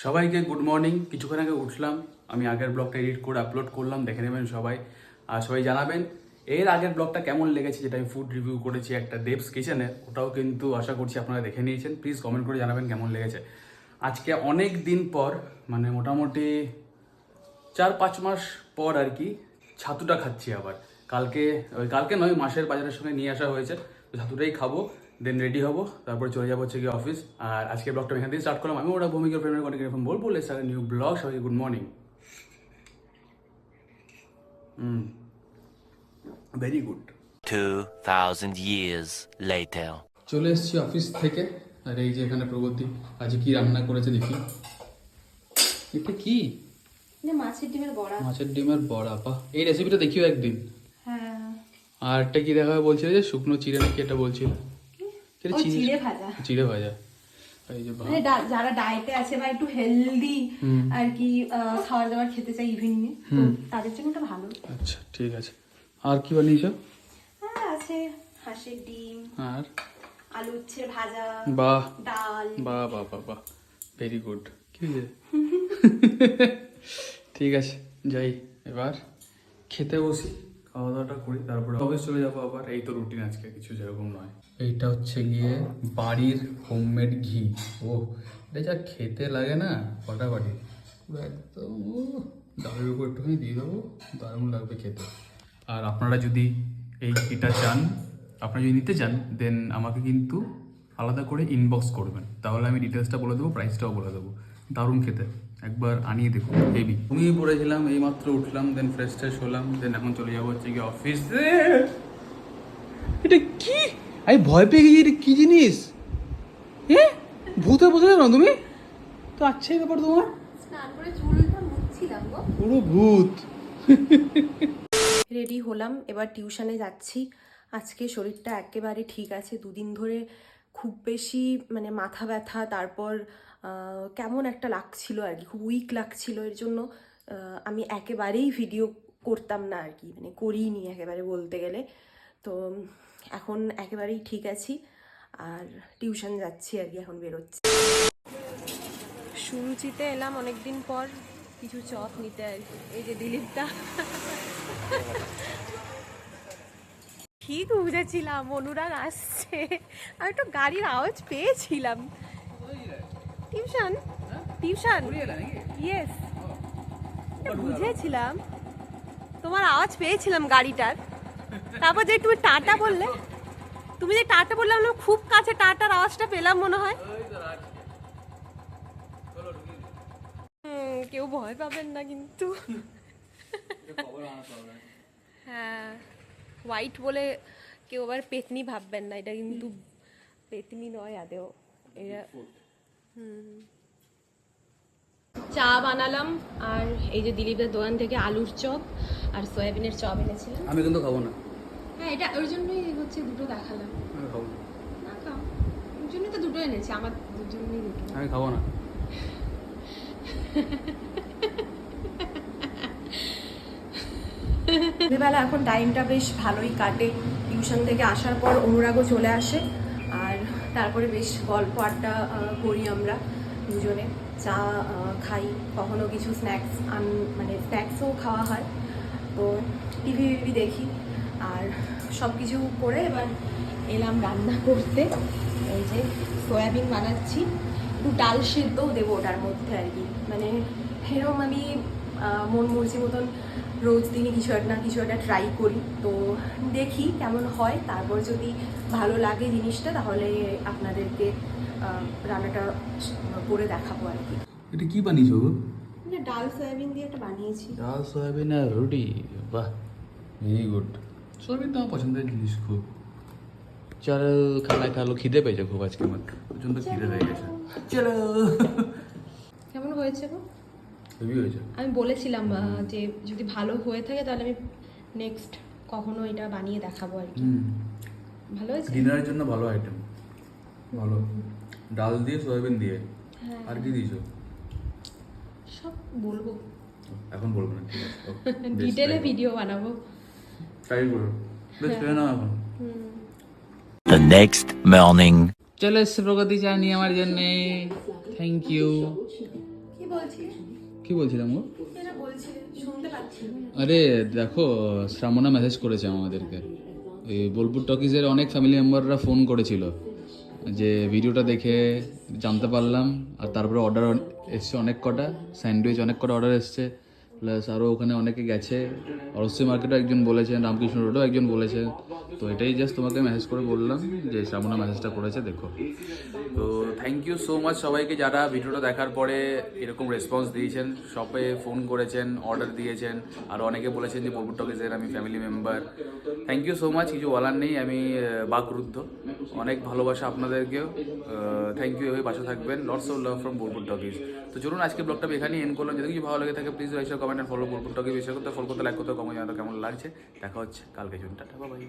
সবাইকে good morning. কিছুক্ষণ আগে উঠলাম, আমি আগের ব্লগটা এডিট করে আপলোড করলাম, দেখে নেবেন সবাই। আর সবাই জানাবেন এর আগের ব্লগটা কেমন লেগেছে, যেটা আমি ফুড রিভিউ করেছি একটা দেবস কিচেনের, ওটাও কিন্তু আশা করছি আপনারা দেখে নিয়েছেন। প্লিজ কমেন্ট করে জানাবেন কেমন লেগেছে। আজকে অনেক দিন পর, মানে মোটামুটি 4-5 মাস পর আর কি, ছাতুটা খাচ্ছি আবার। কালকে নয়, মাসের বাজারের সঙ্গে নিয়ে আসা হয়েছে, তো ছাতুটাই খাবো, দেন রেডি হবো, তারপর চলে যাবো হচ্ছে গিয়ে অফিস। আর আজকে ব্লগটা এখান থেকে স্টার্ট করলাম। আমি ওরা ভূমিকার ফ্রেন্ডের অনেক এরকম বলবো স্যার নিউ ব্লগ। সবাইকে good morning. Very good. 2000 years later. চলে এসেছি অফিস থেকে, আর এই যে এখানে প্রগতি আজ কি রান্না করেছে দেখি। এটা কি? মাছের ডিমের বড়া। মাছের ডিমের বড়া, বাহ! এই রেসিপিটা দেখিও একদিন। হ্যাঁ। আর একটা কি দেখা বলছিল যে শুকনো চিড়ে নাকি এটা বলছিল। চিড়ে ভাজা। চিড়ে ভাজা। এই যে মানে যারা ডায়েটে আছে বা একটু হেলদি আর কি খাবার দাবার খেতে চাই ইভিনিং এ, তো তাদের জন্য এটা ভালো। আচ্ছা ঠিক আছে। আর কি বানিয়েছো? হ্যাঁ, আছে হাঁসের ডিম আর আলু উচ্ছে ভাজা, বাহ ডাল। বাহ বাহ বাহ বাহ, ভেরি গুড। কি হয়েছে? ঠিক আছে, যাই এবার খেতে বসি, খাওয়া দাওয়াটা করি, তারপরে অফিস চলে যাবো আবার। এই তো রুটিন আজকে, কিছু যেরকম নয়। এইটা হচ্ছে গিয়ে বাড়ির হোমমেড ঘি। ও এটা যা খেতে লাগে না ফাটাফাটি, পুরো একদম ডালের উপর একটুখানি দিয়ে দেবো, দারুণ লাগবে খেতে। আর আপনারা যদি এই ঘিটা চান, আপনারা যদি নিতে চান, দেন আমাকে কিন্তু আলাদা করে ইনবক্স করবেন, তাহলে আমি ডিটেলসটা বলে দেবো, প্রাইসটাও বলে দেবো। দারুণ খেতে, একবার আনিয়ে দেখুন, হেভি। ঘুমিয়ে পড়েছিলাম, এই মাত্র উঠলাম, দেন ফ্রেশ ট্রেশ হলাম, দেন এখন চলে যাবো হচ্ছে কি অফিসে। এটা কি? আমি ভয় পেয়ে গেছি, এটা কি জিনিস? হ্যাঁ, ভূতে বসে না তুমি তো? আচ্ছা, এই ব্যাপার তোমার স্নান করে চুলটা মুছছিলাম গো, পুরো ভূত। রেডি হলাম, এবার টিউশনে যাচ্ছি। আজকে শরীরটা একেবারে ঠিক আছে। দুদিন ধরে খুব বেশি মানে মাথা ব্যথা, তারপর কেমন একটা লাগছিল আর কি, খুব উইক লাগছিল। এর জন্য আমি একেবারেই ভিডিও করতাম না আর কি, মানে করিনি একেবারে বলতে গেলে। তো এখন একেবারেই ঠিক আছি, আর টিউশন যাচ্ছি আর কি, এখন বেরোচ্ছি। সুরুচিতে এলাম অনেকদিন পর কিছু চপ নিতে আর কি। এই যে দিলীপদা, ঠিক বুঝেছিলাম অনুরাগ আসছে, আমি একটু গাড়ির আওয়াজ পেয়েছিলাম। টিউশন টিউশন ইয়েস, বুঝেছিলাম, তোমার আওয়াজ পেয়েছিলাম গাড়িটার। তারপর যে তুমি টাটা বললে, আমি খুব কাছে টাটার আওয়াজটা পেলাম মনে হয়। কেউ ভয় পাবেন না কিন্তু। হ্যাঁ, হোয়াইট বলে কেউ আবার পেতনি ভাববেন না, এটা কিন্তু পেতনি নয় আদেও। এটা চা বানালাম, আর এই যে দিলীপের দোকান থেকে আলুর চপ আর সয়াবিনের চপ এনেছিলাম। আমি কিন্তু খাবো না। হ্যাঁ, এটা ওর জন্যই হচ্ছে দুটো দেখালাম। আমি খাবো না। না খাও, ওর জন্য তো দুটো এনেছি, আমার জন্যই দুটো। আমি খাবো না। বেলা এখন টাইমটা বেশ ভালোই কাটে। টিউশন থেকে আসার পর অনুরাগও চলে আসে, আর তারপরে বেশ গল্প আড্ডা করি আমরা দুজনে, চা খাই, কখনো কিছু স্ন্যাক্স মানে স্ন্যাক্সও খাওয়া হয়। তো টিভি দেখি, আর সব কিছু করে এবার এলাম রান্না করতে। এই যে সয়াবিন বানাচ্ছি, একটু ডাল সেদ্ধও দেবো ওটার মধ্যে আর কি। মানে এরকম আমি মন মর্জি মতন রোজ দিনই কিছু একটা ট্রাই করি, তো দেখি কেমন হয়। তারপর যদি ভালো লাগে জিনিসটা, তাহলে আপনাদেরকে রান্নাটা করে দেখাবো আর কি। এটা কি বানিয়েছো গো? ডাল সয়াবিন দিয়ে একটা বানিয়েছি। ডাল সয়াবিন আর রুটি, বাহ ভেরি গুড। সয়াবিন তো আমার পছন্দের জিনিস খুব। চলো খানা খালো, খিদে পেয়েছে খুব আজকে, আমার প্রচন্ড খিদে পেয়ে গেছে। চলো। কেমন হয়েছে গো? হেভি হয়েছে। আমি বলেছিলাম যে যদি ভালো হয়ে থাকে তাহলে আমি নেক্সট কখনো এটা বানিয়ে দেখাবো আর কি। ভালো হয়েছে, ডিনারের জন্য ভালো আইটেম, ভালো। ডাল দিয়ে সয়াবিন দিয়ে, আর কি দিয়েছো? সব বলবো, এখন বলবো না, ঠিক আছে? ডিটেলে ভিডিও বানাবো। ট্রাই করো, বেশ খেয়ে নাও এখন। The next morning. চলে এসছে প্রগতি চা নিয়ে আমার জন্যে, থ্যাংক ইউ। বলছিস? কি বলছিলাম গো? এটা বলছিলে শুনতে পাচ্ছি না। আরে দেখো, শ্রামনা মেসেজ করেছে আমাদেরকে। এই বোলপুর টকিজের অনেক ফ্যামিলি মেম্বাররা ফোন করেছিল যে ভিডিওটা দেখে জানতে পারলাম, আর তারপরে অর্ডার এসছে অনেক কটা, স্যান্ডউইচ অনেক কটা অর্ডার এসছে, প্লাস আরও ওখানে অনেকে গেছে। অরস্যি মার্কেটও একজন বলেছেন, রামকৃষ্ণ রোডও একজন বলেছে। তো এটাই জাস্ট তোমাকে মেসেজ করে বললাম যে শ্রাবণা মেসেজটা করেছে, দেখো। তো থ্যাংক ইউ সো মাচ সবাইকে যারা ভিডিওটা দেখার পরে এরকম রেসপন্স দিয়েছেন, শপে ফোন করেছেন, অর্ডার দিয়েছেন, আর অনেকে বলেছেন যে বোলপুর টকিজের আমি family member. Thank you so much, কিছু বলার নেই, আমি বাকরুদ্ধ। অনেক ভালোবাসা আপনাদেরকেও, থ্যাংক ইউ, এভাবে পাশে থাকবেন। Lots of love from Bolpur talkies. তো চলুন আজকে ব্লগটা এখানেই এন্ড করলাম। যদি কিছু ভালো লাগে থাকে please like comment and follow Bolpur talkies. বিষয় করতে ফলো করতে লাইক করতে কমেন্ট জানাতে কেমন লাগছে। দেখা হচ্ছে কালকে জুনটা, বাই।